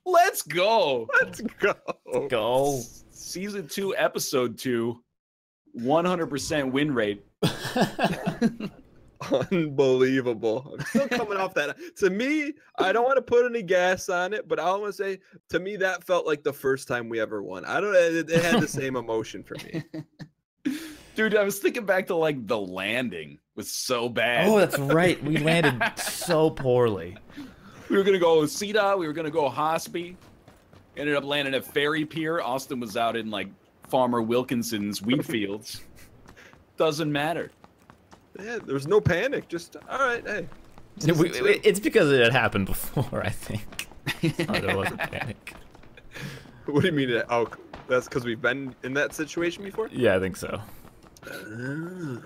Let's go. Let's go. Go. Season 2, episode 2. 100% win rate. Unbelievable. I'm still coming off that. To me, I don't want to put any gas on it, but I want to say, to me, that felt like the first time we ever won. I don't. It had the same emotion for me. Dude, I was thinking back to like the landing was so bad. Oh, that's right. We landed so poorly. We were gonna go CETA, we were gonna go Hospi. Ended up landing at Ferry Pier. Austin was out in like Farmer Wilkinson's wheat fields. Doesn't matter. Yeah, there was no panic. Just all right, hey. It's because it had happened before, I think. Oh, there wasn't panic. What do you mean? Oh, that's because we've been in that situation before? Yeah, I think so.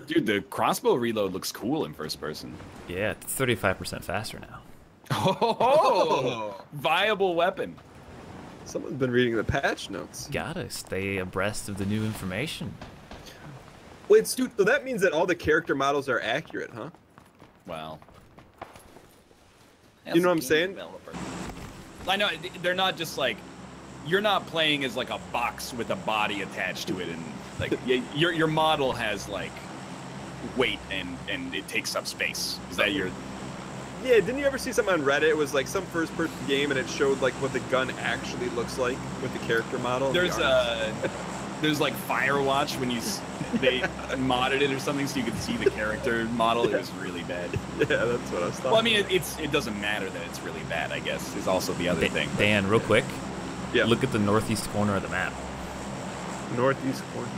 Dude, the crossbow reload looks cool in first person. Yeah, it's 35% faster now. Oh, viable weapon. Someone's been reading the patch notes. Gotta stay abreast of the new information. Wait, dude, so that means that all the character models are accurate, huh? Wow. You know what I'm saying? Developer. I know, they're not just like, you're not playing as like a box with a body attached to it, and like your model has like weight and it takes up space. Is that your? Yeah, didn't you ever see something on Reddit? It was like some first-person game, and it showed like what the gun actually looks like with the character model. There's like Firewatch when they modded it or something so you could see the character model. It was really bad. Yeah, that's what I was talking. Well, I mean, it doesn't matter that it's really bad. I guess is also the other thing. Dan, real quick. Yeah. Look at the northeast corner of the map. Northeast corner.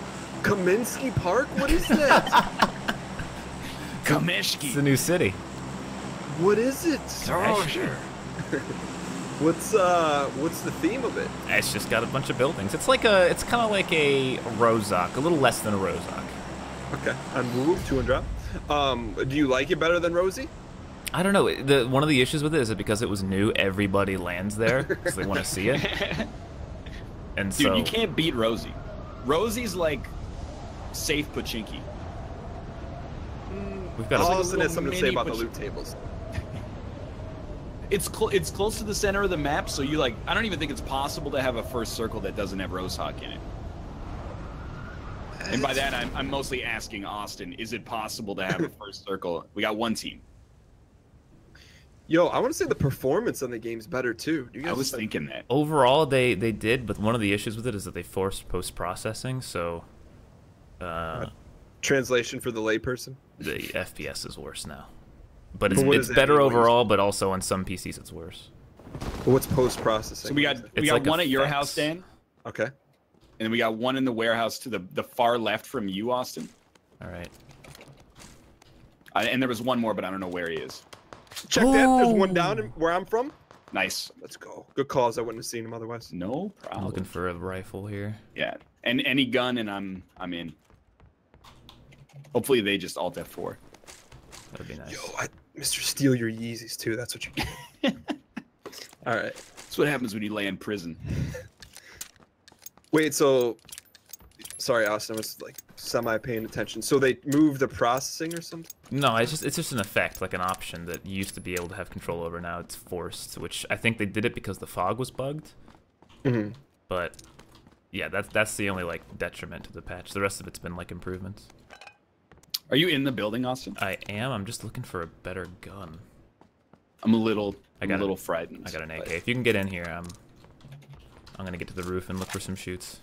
Kaminsky Park? What is that? Kamishki. It's the new city. What is it? Oh, sure. What's the theme of it? It's just got a bunch of buildings. It's kind of like a Rozhok, a little less than a Rozhok. Okay, on move 2 and drop. Do you like it better than Rosie? I don't know. One of the issues with it is that because it was new, everybody lands there because they want to see it. And Dude, so you can't beat Rosie. Rosie's like safe Pachinki. we've got Austin has something to say mini about the loot tables. It's close to the center of the map, so you like. I don't even think it's possible to have a first circle that doesn't have Rozhok in it. And by that, I'm mostly asking Austin: is it possible to have a first circle? We got one team. Yo, I want to say the performance on the game's better too. Do you guys I was thinking that. overall they did, but one of the issues with it is that they forced post-processing, so translation for the layperson. the FPS is worse now. But But what it's does that better mean? overall, but also on some PCs it's worse. What's post processing? So we got like one at your effects. house, Dan, Okay. and then we got one in the warehouse to the far left from you, Austin. All right. And there was one more, but I don't know where he is. Check that. There's one down where I'm from. Nice. Let's go. Good calls. I wouldn't have seen him otherwise. No I'm problem. looking for a rifle here. Yeah, and any gun, and I'm in. Hopefully they just alt F4. That'd be nice. Yo, Mr. Steal your Yeezys too. That's what you get. All right. That's what happens when you lay in prison. Wait. So, sorry, Austin. I was like semi paying attention. So they moved the processing or something? No, it's just an effect, like an option that you used to be able to have control over. Now it's forced, which I think they did it because the fog was bugged. Mm-hmm. But yeah, that's the only like detriment to the patch. The rest of it's been like improvements. Are you in the building, Austin? I am. I'm just looking for a better gun. I'm a little a- frightened. I got an AK. but- If you can get in here, I'm gonna get to the roof and look for some shoots.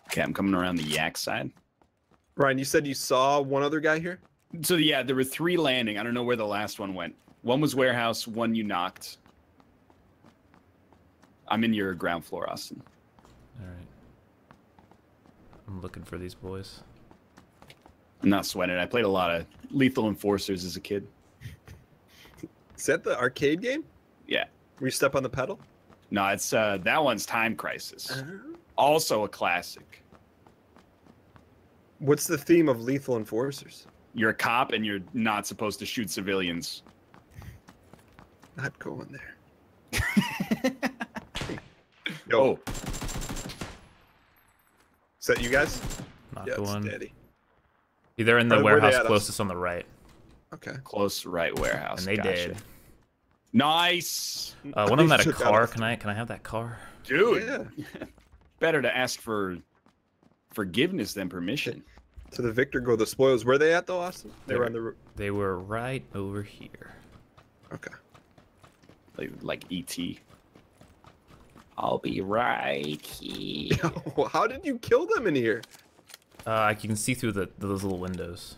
Okay, I'm coming around the yak side. Ryan, you said you saw one other guy here. So yeah, there were 3 landing. I don't know where the last one went. One was warehouse, one you knocked. I'm in your ground floor, Austin. All right. I'm looking for these boys. I'm not sweating. I played a lot of Lethal Enforcers as a kid. Is that the arcade game Yeah. where you step on the pedal? No, it's that one's Time Crisis. Also a classic. What's the theme of Lethal Enforcers? You're a cop and you're not supposed to shoot civilians. Not going there. Yo, Oh, is that you guys? Not Yeah, the it's one. Daddy. They're in the Where they warehouse at? closest on the right. Okay. close right warehouse. And they Gotcha. did. Nice. When I'm at a Took car, out- can I have that car? Dude. Yeah. Better to ask for forgiveness than permission. To the victor go the spoils. Where they at though, Austin? They were on the. They were right over here. Okay. Like E.T. I'll be right here. How did you kill them in here? You can see through those little windows.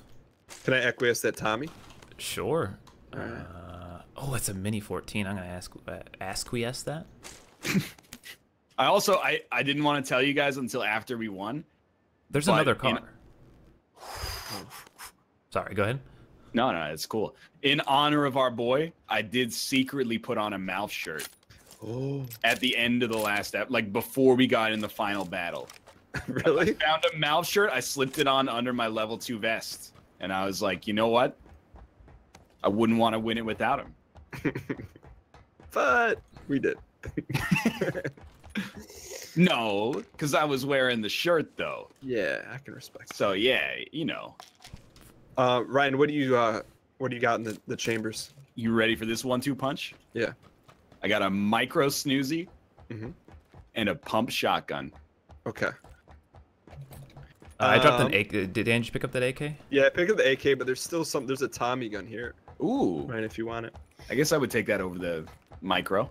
Can I acquiesce that Tommy? Sure. Alright. Oh, it's a Mini 14. I'm gonna acquiesce that. I didn't want to tell you guys until after we won. There's But another car. Sorry, go ahead. No, it's cool. In honor of our boy, I did secretly put on a mouth shirt Oh, at the end of the last like before we got in the final battle. really? I found a mouth shirt, I slipped it on under my level 2 vest, and I was like, you know what? I wouldn't want to win it without him. But we did. No, because I was wearing the shirt though. Yeah, I can respect that. So yeah, you know. Ryan, what do you got in the chambers? You ready for this 1-2 punch? Yeah. I got a micro snoozy Mhm. and a pump shotgun. Okay. I dropped an AK. Did Angie pick up that AK? Yeah, pick up the AK, but there's still some. There's a Tommy gun here, Ooh. Ryan, if you want it. I guess I would take that over the micro.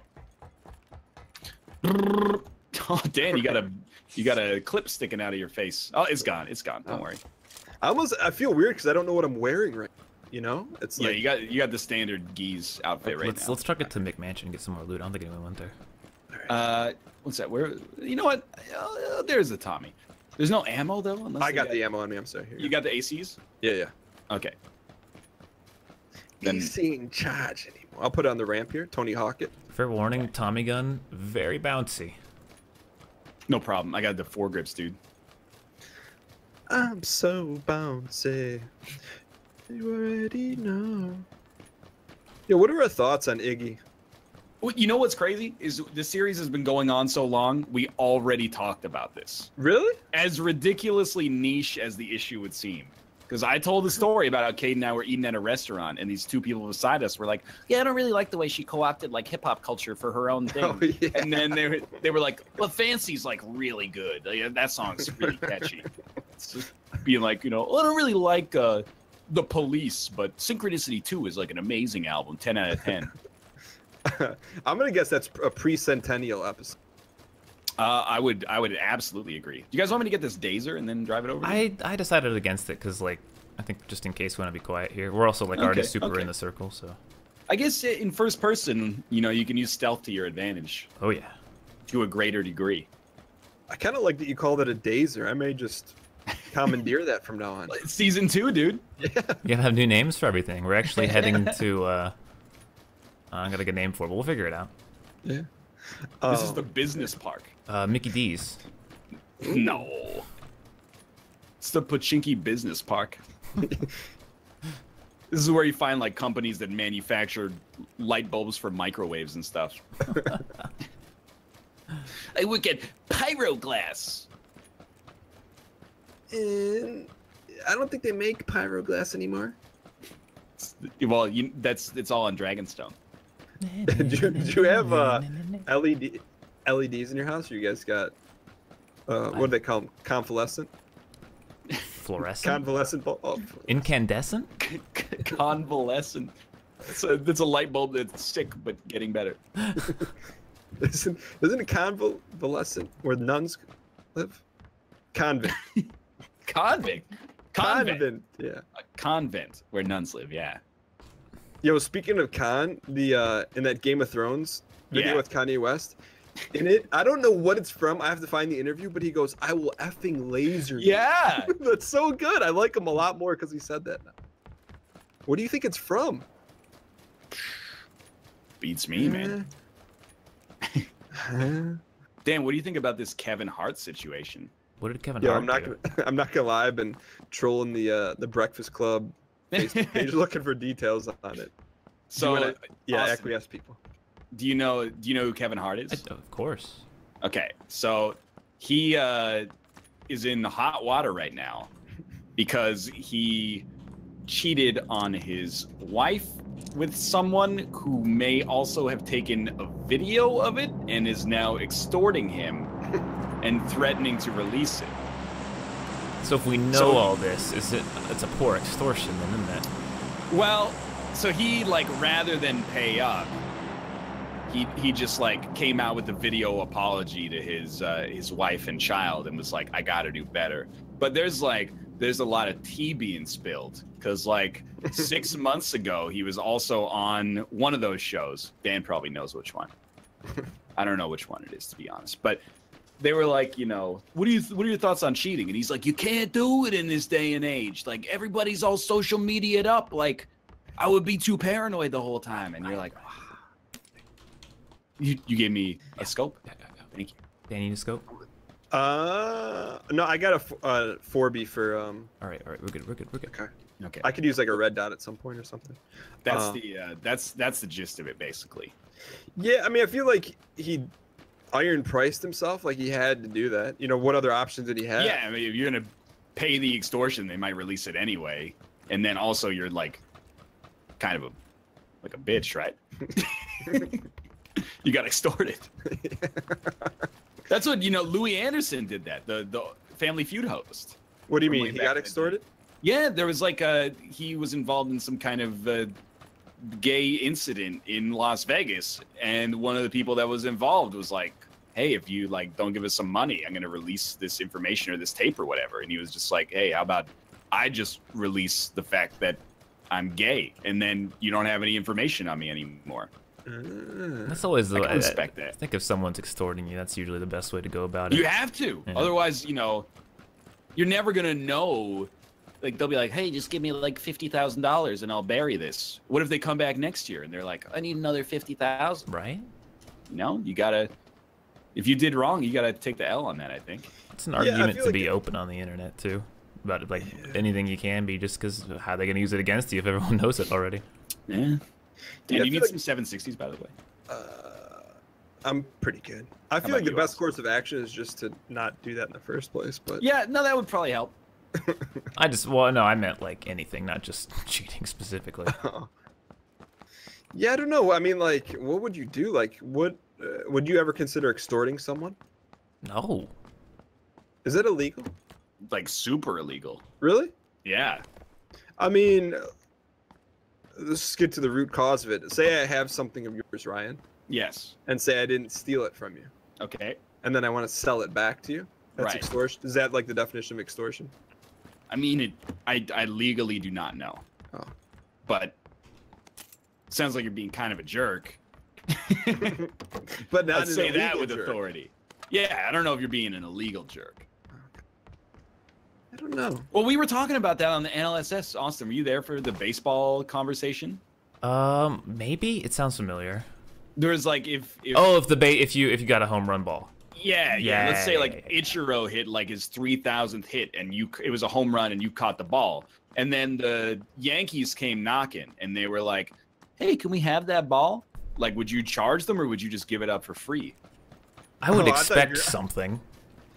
Oh, Dan, you got a clip sticking out of your face. Oh, it's gone. It's gone. Don't worry. I feel weird because I don't know what I'm wearing right. You know, it's Yeah, like you got the standard Geese outfit right now. Let's truck it to McMansion and get some more loot. I don't think anyone went there. What's that? Where? You know what? There's the Tommy. There's no ammo though. Unless I got the ammo on me. I'm sorry. Here You got the ACs? Yeah. Okay. Then AC in charge anymore. I'll put it on the ramp here. Tony Hawk it. Fair warning, Tommy gun, very bouncy. no problem. I got the foregrips, dude. I'm so bouncy. You already know. Yeah, what are our thoughts on Iggy? Well, you know what's crazy is the series has been going on so long. We already talked about this. Really? As ridiculously niche as the issue would seem. Because I told the story about how Kate and I were eating at a restaurant, and these two people beside us were like, "Yeah, I don't really like the way she co-opted like hip hop culture for her own thing." Oh, yeah. And then they were like, "Well, Fancy's like really good. Like, that song's really catchy." It's just being like, you know, "Well, I don't really like The Police, but Synchronicity 2 is like an amazing album, 10 out of 10." I'm gonna guess that's a pre-centennial episode. I would absolutely agree. Do you guys want me to get this Dazer and then drive it over? I decided against it because, like, I think just in case we want to be quiet here. We're also, like, already super okay. in the circle, so. I guess in first person, you know, you can use stealth to your advantage Oh, yeah. to a greater degree. I kind of like that you called it a dazer. I may just commandeer that from now on. It's season 2, dude. Yeah. You gotta have new names for everything. We're actually heading to, I gotta get a name for it, but we'll figure it out. Yeah. This is the business park. Mickey D's. No. It's the Pachinki Business Park. This is where you find like companies that manufacture light bulbs for microwaves and stuff. I work at Pyroglass. And I don't think they make pyroglass anymore. Well, it's all on Dragonstone. do you have LEDs in your house? Or you guys got what do they call them? Convalescent? Fluorescent? Convalescent bulb? Oh, Incandescent? Convalescent. It's a light bulb that's sick but getting better. isn't it convalescent where nuns live? Convent. Convent. Yeah. A convent where nuns live. Yeah. Yo, speaking of the in that Game of Thrones video Yeah. with Kanye West, in it, I don't know what it's from. I have to find the interview, but he goes, "I will effing laser you." Yeah. That's so good. I like him a lot more because he said that now. What do you think it's from? Beats me, man. Dan, what do you think about this Kevin Hart situation? What did Kevin Yo, Hart I'm not do? gonna, I'm not gonna lie. I've been trolling the Breakfast Club Facebook page looking for details on it. So, Austin, acquiesce people. do you know who Kevin Hart is? Of course. Okay, so he is in hot water right now because he cheated on his wife with someone who may also have taken a video of it and is now extorting him and threatening to release it. So if we know all this, it's a poor extortion, then, isn't it? Well, so he, like, rather than pay up, he just, like, came out with a video apology to his wife and child and was like, I gotta do better. But there's a lot of tea being spilled, because, like, 6 months ago, he was also on one of those shows. Dan probably knows which one. I don't know which one it is, to be honest. But they were like, you know, what are your thoughts on cheating? And he's like, you can't do it in this day and age. Like, everybody's all social media'd up. Like, I would be too paranoid the whole time. And you're like, oh. You gave me a scope? Thank you. Dan, you need a scope? No, I got a 4B for All right, we're good. Okay. I could use like a red dot at some point or something. That's that's the gist of it, basically. Yeah, I mean, I feel like he iron priced himself, like he had to do that. You know, what other options did he have? Yeah, I mean, if you're gonna pay the extortion, they might release it anyway, and then also you're like kind of a bitch, right? You got extorted. That's what, you know, Louis Anderson did that, the Family Feud host. What do you mean? He got extorted? Yeah, there was like he was involved in some kind of gay incident in Las Vegas, and one of the people that was involved was like, hey, if you like don't give us some money, I'm gonna release this information or this tape or whatever. And he was just like, hey, how about I just release the fact that I'm gay, and then you don't have any information on me anymore. That's always the way. I respect that. I think if someone's extorting you, that's usually the best way to go about it. You have to. Yeah. Otherwise, you know, you're never gonna know. Like, they'll be like, hey, just give me like $50,000 and I'll bury this. What if they come back next year and they're like, I need another 50,000? Right? You know, you gotta. If you did wrong, you gotta take the L on that, I think. It's an argument to be open on the internet too, about like anything you can be, just because how are they gonna use it against you if everyone knows it already? Yeah. Dan, you need some 760s, by the way. I'm pretty good. I feel like the best course of action is just to not do that in the first place. But yeah, no, that would probably help. I meant like anything, not just cheating specifically. Yeah, I don't know. I mean, like, what would you do? Like, would you ever consider extorting someone? No. Is it illegal? Like, super illegal. Really? Yeah. I mean, let's get to the root cause of it. Say I have something of yours, Ryan. Yes. And say I didn't steal it from you. Okay. And then I want to sell it back to you. That's extortion. Is that like the definition of extortion? I mean, I legally do not know. Oh. But it sounds like you're being kind of a jerk. But not I'd say that with jerk. authority. Yeah, I don't know if you're being an illegal jerk. I don't know. Well, we were talking about that on the NLSS. Austin, were you there for the baseball conversation? Maybe. It sounds familiar. There was like if you got a home run ball. Yeah. Let's say like Ichiro hit like his 3,000th hit, and it was a home run, and you caught the ball, and then the Yankees came knocking, and they were like, "Hey, can we have that ball? Like, would you charge them, or would you just give it up for free?" I would expect something.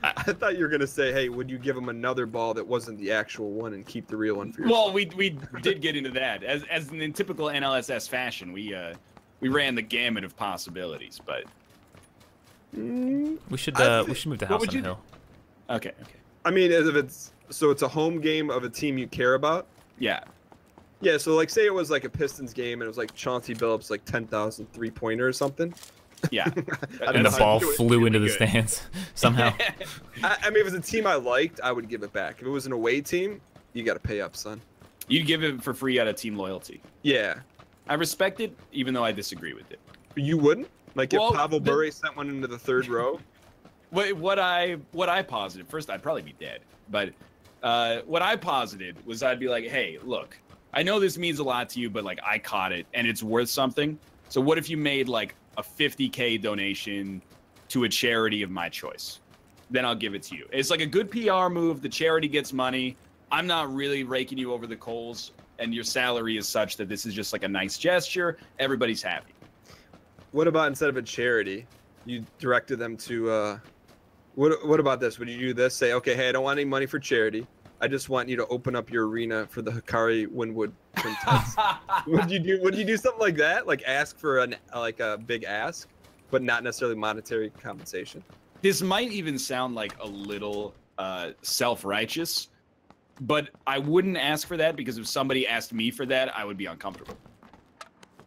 I thought you were gonna say, "Hey, would you give them another ball that wasn't the actual one and keep the real one for yourself?" Well, we did get into that as in typical NLSS fashion. We ran the gamut of possibilities, but we should move the house on the hill. Okay. I mean, if it's a home game of a team you care about. Yeah. Yeah. So like, say it was like a Pistons game and it was like Chauncey Billups like 10,000 3-pointer or something. Yeah. And the ball flew into the stands somehow. I mean, if it was a team I liked, I would give it back. If it was an away team, you got to pay up, son. You'd give it for free out of team loyalty. Yeah. I respect it, even though I disagree with it. You wouldn't? Like if Pavel Bure sent one into the third row? What I posited, first I'd probably be dead, but what I posited was I'd be like, hey, look, I know this means a lot to you, but like I caught it and it's worth something. So what if you made like a $50K donation to a charity of my choice? Then I'll give it to you. It's like a good PR move. The charity gets money. I'm not really raking you over the coals, and your salary is such that this is just like a nice gesture. Everybody's happy. What about instead of a charity, you directed them to, what about this? Would you do this? Say, okay, hey, I don't want any money for charity. I just want you to open up your arena for the Hikari Winwood Quintets. Would you do something like that? Like ask for a big ask, but not necessarily monetary compensation? This might even sound like a little self-righteous, but I wouldn't ask for that because if somebody asked me for that, I would be uncomfortable.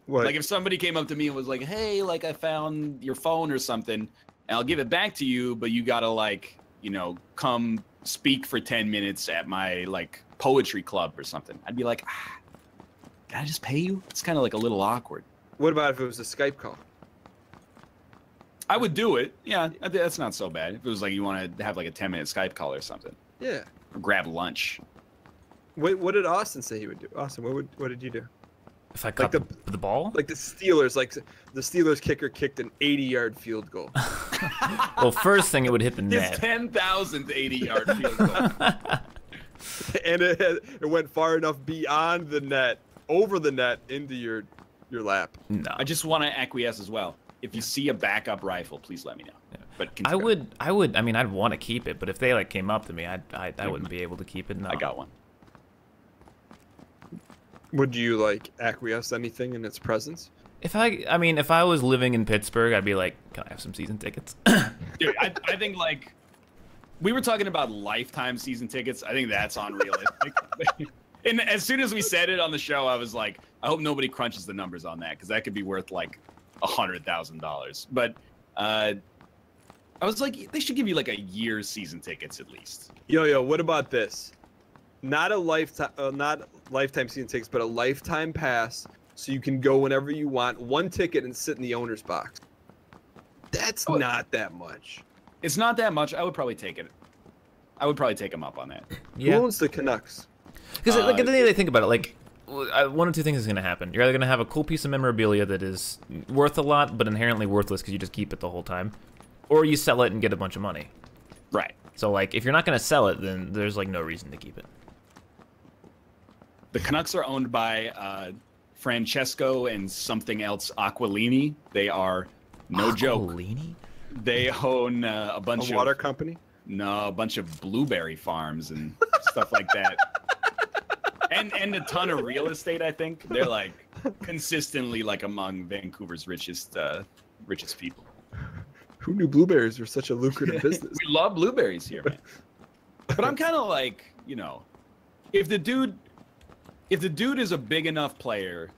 What? Like if somebody came up to me and was like, "Hey, like I found your phone or something, and I'll give it back to you, but you gotta like, you know, come speak for 10 minutes at my like poetry club or something." I'd be like, "Can I just pay you?" It's kind of like a little awkward. What about if it was a Skype call? I would do it. Yeah, that's not so bad. If it was like you want to have like a 10-minute Skype call or something. Yeah. Or grab lunch. What did Austin say he would do? Austin, what did you do? If I cut the ball? Like the Steelers kicker kicked an 80-yard field goal. Well, first thing, it would hit the net. His 10,000th 80-yard field goal. And it went far enough beyond the net, over the net, into your lap. No. I just want to acquiesce as well. If you see a backup rifle, please let me know. Yeah. But I mean, I'd want to keep it, but if they like came up to me, I wouldn't be able to keep it. No. I got one. Would you like acquiesce anything in its presence? If I was living in Pittsburgh, I'd be like, can I have some season tickets? Dude, I think like we were talking about lifetime season tickets. I think that's unrealistic. And as soon as we said it on the show, I was like, I hope nobody crunches the numbers on that because that could be worth like $100,000. But I was like, they should give you like a year's season tickets at least. Yo, what about this? Not lifetime season tickets, but a lifetime pass, so you can go whenever you want. One ticket and sit in the owner's box. That's not that much. It's not that much. I would probably take it. I would probably take him up on that. Yeah. Who owns the Canucks? Because like, at the end of the day, think about it. Like, one of two things is going to happen. You're either going to have a cool piece of memorabilia that is worth a lot, but inherently worthless because you just keep it the whole time, or you sell it and get a bunch of money. Right. So like, if you're not going to sell it, then there's like no reason to keep it. The Canucks are owned by Francesco and something else Aquilini. They are no joke. Aquilini? They own a bunch A water company? No, a bunch of blueberry farms and stuff like that. And a ton of real estate, I think. They're like consistently like among Vancouver's richest people. Who knew blueberries were such a lucrative business? We love blueberries here, man. But I'm kind of like, you know, if the dude is a big enough player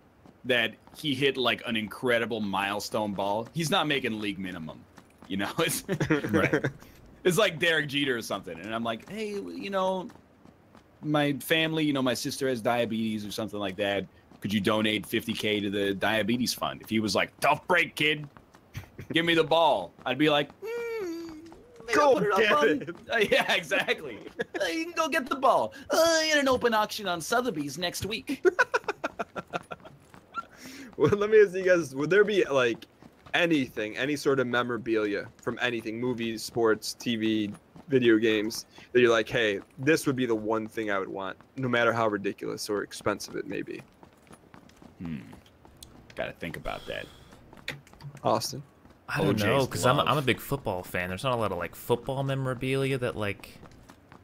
that he hit like an incredible milestone ball, he's not making league minimum. You know, it's Right. It's like Derek Jeter or something. And I'm like, hey, you know, my family, you know, my sister has diabetes or something like that. Could you donate $50K to the diabetes fund? If he was like, tough break, kid, give me the ball, I'd be like, Go put it get up on... it. Yeah, exactly. You can go get the ball. In an open auction on Sotheby's next week. Well, let me ask you guys, would there be like anything, any sort of memorabilia from anything, movies, sports, TV, video games, that you're like, hey, this would be the one thing I would want, no matter how ridiculous or expensive it may be? Gotta think about that. Austin? I don't know, OJ's because I'm glove. a big football fan. There's not a lot of like football memorabilia that like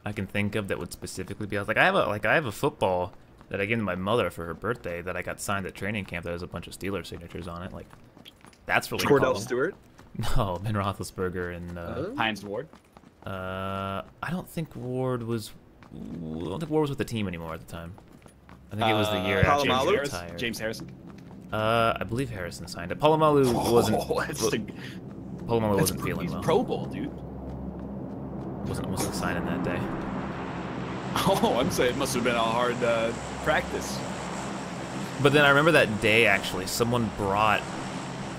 I can think of that would specifically be. I was like, I have a football that I gave to my mother for her birthday that I got signed at training camp. That has a bunch of Steelers signatures on it. Like, that's really Cordell cool. Stewart? No, Ben Roethlisberger and Heinz Ward. I don't think Ward was with the team anymore at the time. I think it was the year after he Palomalu? retired. James Harrison. I believe Harrison signed it. Palomalu wasn't. Palomalu wasn't feeling He's well. Pro Bowl, dude. Wasn't signing that day. Oh, I'm saying it must have been a hard practice. But then I remember that day actually, someone brought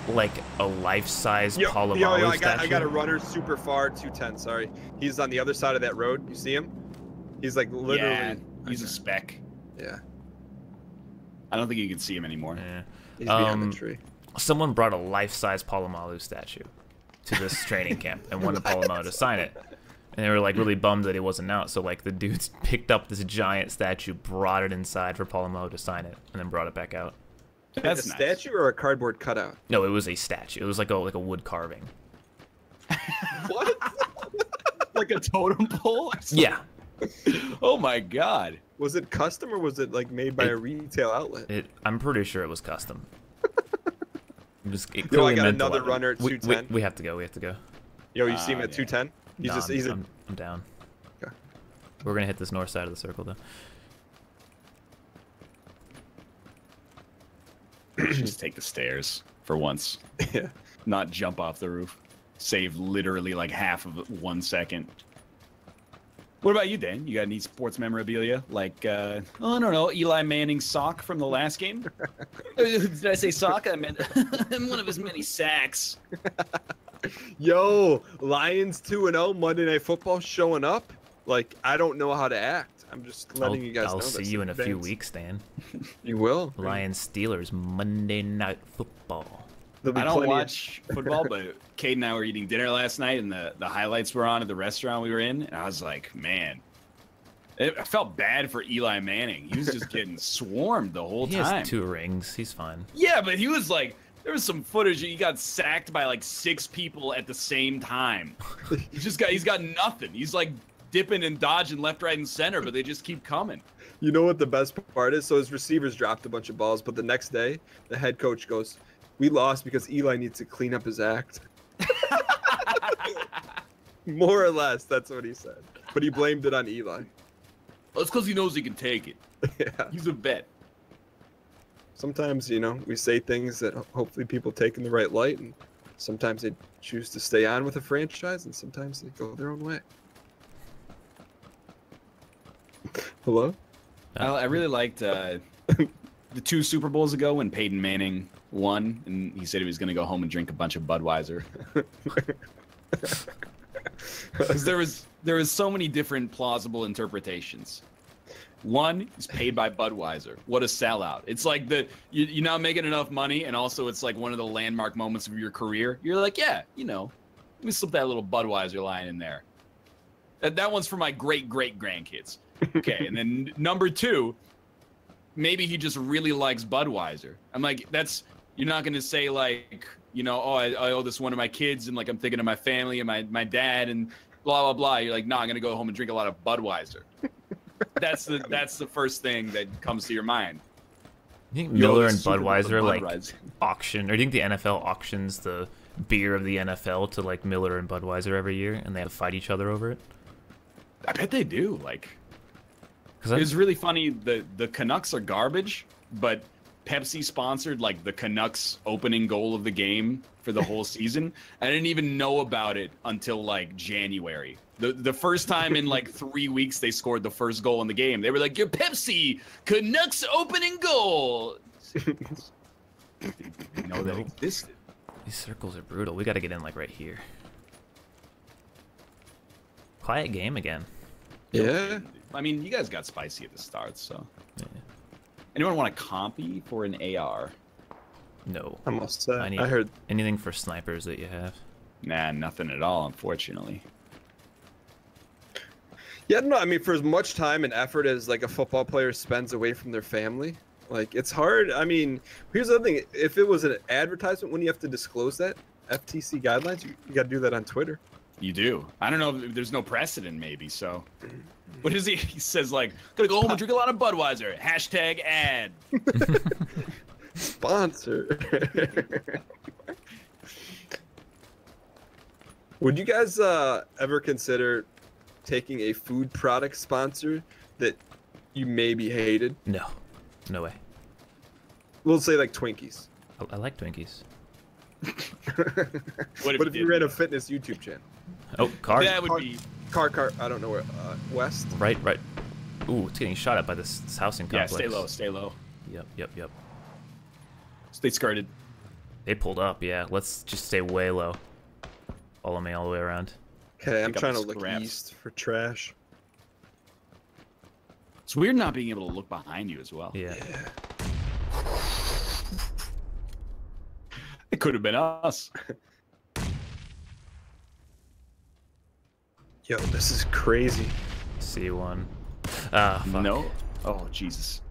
like a life-size Palomalu statue. I got a runner super far, 210, sorry. He's on the other side of that road. You see him? He's like literally. Yeah, he's a speck. Yeah. I don't think you can see him anymore. Yeah. He's behind the tree. Someone brought a life-size Palomalu statue to this training camp and wanted Palomalu to sign it. And they were like really bummed that he wasn't out. So like the dudes picked up this giant statue, brought it inside for Palomalu to sign it, and then brought it back out. That's a nice. statue or a cardboard cutout? No, it was a statue. It was like a wood carving. What? Like a totem pole? Yeah. Oh my god. Was it custom or was it like made by a retail outlet? I'm pretty sure it was custom. Yo, I got another runner at 210. We have to go. We have to go. Yo, you see him at 210? I'm down. Okay. We're gonna hit this north side of the circle though. Just take the stairs for once. Yeah. Not jump off the roof. Save literally like half of 1 second. What about you, Dan? You got any sports memorabilia? Like, I don't know, Eli Manning's sock from the last game? Did I say sock? I meant one of his many sacks. Yo, Lions 2-0, Monday Night Football showing up. Like, I don't know how to act. I'm just letting you guys know. I'll see you in a few weeks, Dan. You will. Lions Steelers Monday Night Football. I don't watch football, but Cade and I were eating dinner last night, and the highlights were on at the restaurant we were in, and I was like, man, I felt bad for Eli Manning. He was just getting swarmed the whole time. He has 2 rings. He's fine. Yeah, but he was like, there was some footage. He got sacked by like 6 people at the same time. He's got nothing. He's like dipping and dodging left, right, and center, but they just keep coming. You know what the best part is? So his receivers dropped a bunch of balls, but the next day, the head coach goes, "We lost because Eli needs to clean up his act." More or less, that's what he said. But he blamed it on Eli. Well, it's because he knows he can take it. Yeah. He's a vet. Sometimes, you know, we say things that hopefully people take in the right light, and sometimes they choose to stay on with a franchise, and sometimes they go their own way. Hello? I really liked the 2 Super Bowls ago when Peyton Manning won, and he said he was going to go home and drink a bunch of Budweiser. Because there was so many different plausible interpretations. One, he's paid by Budweiser. What a sellout. It's like you're not making enough money, and also it's like one of the landmark moments of your career. You're like, yeah, you know, let me slip that little Budweiser line in there. That one's for my great-great-grandkids. Okay, and then number 2, maybe he just really likes Budweiser. I'm like, you're not going to say like, you know, oh, I owe this one to my kids, and like I'm thinking of my family and my dad and blah, blah, blah. You're like, no, I'm going to go home and drink a lot of Budweiser. That's the first thing that comes to your mind. You think Miller and Budweiser like auction, or do you think the NFL auctions the beer of the NFL to like Miller and Budweiser every year, and they have to fight each other over it? I bet they do. Like, it was really funny. The Canucks are garbage, but Pepsi sponsored like the Canucks opening goal of the game for the whole season. I didn't even know about it until like January. The first time in like 3 weeks they scored the first goal in the game. They were like, your Pepsi Canucks opening goal. Didn't know that existed. These circles are brutal. We got to get in like right here. Quiet game again. Yeah. I mean, you guys got spicy at the start, so. Yeah. Anyone want a compy for an AR? No. I'm all set. I heard anything for snipers that you have. Nah, nothing at all, unfortunately. Yeah, no, I mean, for as much time and effort as like a football player spends away from their family, like it's hard. I mean, here's the other thing: if it was an advertisement, when you have to disclose that FTC guidelines, you got to do that on Twitter. You do. I don't know. There's no precedent, maybe. So, what is he? He says like, "Gonna go home and drink a lot of Budweiser." Hashtag ad. Sponsor. Would you guys ever consider taking a food product sponsor that you maybe hated? No. No way. We'll say like Twinkies. I like Twinkies. What if you ran a fitness YouTube channel? Oh, car. That would be Car. I don't know where. West. Right. Ooh, it's getting shot at by this housing complex. Yeah, stay low. Stay low. Yep. Stay skirted. They pulled up. Yeah, let's just stay way low. Follow me all the way around. Okay, I'm trying to look scraps. east for trash. It's weird not being able to look behind you as well. Yeah. It could have been us. Yo, this is crazy. C1. Ah, fuck. No. Oh, Jesus.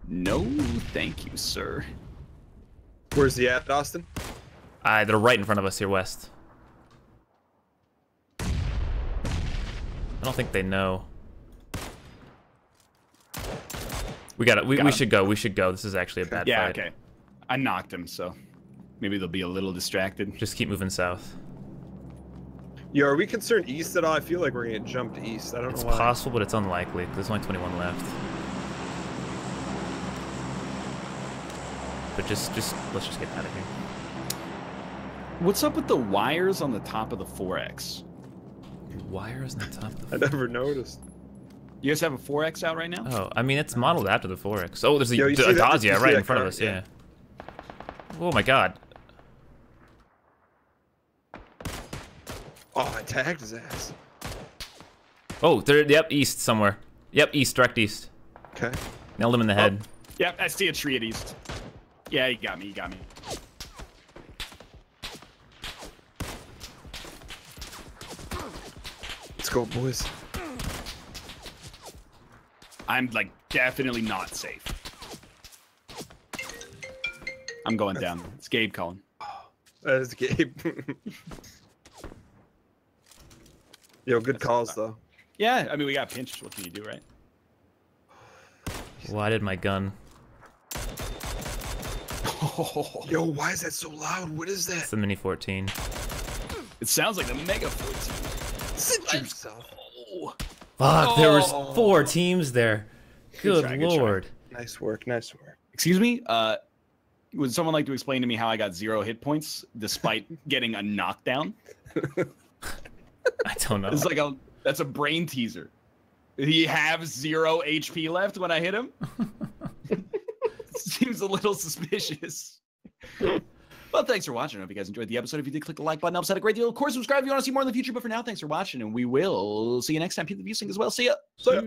No, thank you, sir. Where's he at, Austin? They're right in front of us here, west. I don't think they know. We got it. We should go. We should go. This is actually a bad Yeah, fight. okay. I knocked him, so maybe they'll be a little distracted. Just keep moving south. Yo, are we concerned east at all? I feel like we're gonna get jumped east. I don't It's know why. possible, but it's unlikely. There's only 21 left. But let's just get out of here. What's up with the wires on the top of the 4X? Wires on the top of the I never noticed. You guys have a 4X out right now? Oh, I mean, it's modeled after the 4X. Oh, there's a Yo, you see that? Dacia You see right that in front of car? us, yeah. Oh my god. Oh, I tagged his ass. Oh, yep, east somewhere. Yep, east, direct east. Okay. Nailed him in the head. Yep, I see a tree at east. Yeah, you got me, you got me. Let's go, boys. I'm, like, definitely not safe. I'm going down. It's Gabe calling. That is Gabe. Yo, good calls, though. Yeah, I mean, we got pinched. What can you do, right? Why did my gun? Yo, why is that so loud? What is that? It's the Mini 14. It sounds like the Mega 14. Sit yourself. Oh. Fuck, there was Oh. 4 teams there. Good try, good try. lord. Nice work, nice work. Excuse me? Would someone like to explain to me how I got 0 hit points despite getting a knockdown? I don't know. It's like that's a brain teaser. Did he have 0 HP left when I hit him? Seems a little suspicious. Well, thanks for watching. I hope you guys enjoyed the episode. If you did, click the like button. Helps out a great deal. Of course, subscribe if you want to see more in the future. But for now, thanks for watching, and we will see you next time. Hit the view sync as well. See ya. See ya.